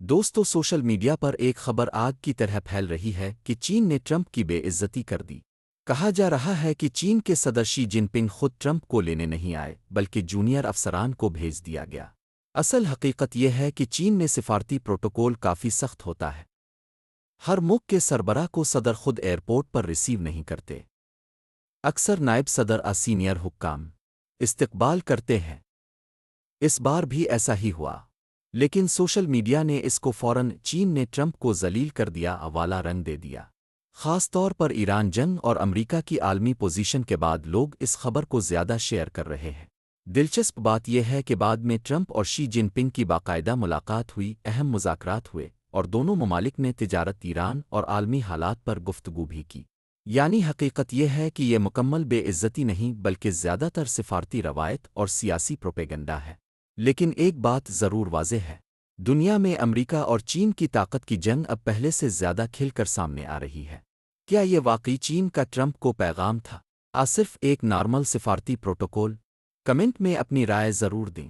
دوستو social media پر ایک خبر آگ کی طرح پھیل رہی ہے کہ چین نے ٹرمپ کی بے عزتی کر دی۔ کہا جا رہا ہے کہ چین کے صدر شی جن پنگ خود ٹرمپ کو لینے نہیں آئے بلکہ جونیئر افسران کو بھیج دیا گیا۔ اصل حقیقت یہ ہے کہ چین میں سفارتی پروٹوکول کافی سخت ہوتا ہے۔ ہر ملک کے سربراہ کو صدر خود ایئرپورٹ پر ریسیو نہیں کرتے۔ اکثر نائب صدر سینئر حکام استقبال کرتے ہیں۔ اس بار بھی ایسا ہی ہوا، لیکن سوشل میڈیا نے اس کو فوراً چین نے ٹرمپ کو ذلیل کر دیا والا رنگ دے دیا۔ خاص طور پر ایران جنگ اور امریکہ کی عالمی پوزیشن کے بعد لوگ اس خبر کو زیادہ شیئر کر رہے ہیں۔ دلچسپ بات یہ ہے کہ بعد میں ٹرمپ اور شی جن پنگ کی باقاعدہ ملاقات ہوئی، اہم مذاکرات ہوئے اور دونوں ممالک نے تجارت، ایران اور عالمی حالات پر گفتگو بھی کی۔ یعنی حقیقت یہ ہے کہ یہ مکمل بے عزتی نہیں بلکہ زیادہ تر سفارتی روایت اور سیاسی پروپیگنڈا ہے۔ لیکن ایک بات ضرور واضح ہے، دنیا میں امریکہ اور چین کی طاقت کی جنگ اب پہلے سے زیادہ کھل کر سامنے آ رہی ہے۔ کیا یہ واقعی چین کا ٹرمپ کو پیغام تھا، صرف ایک نارمل سفارتی پروٹوکول؟ کمنٹ میں اپنی رائے ضرور دیں۔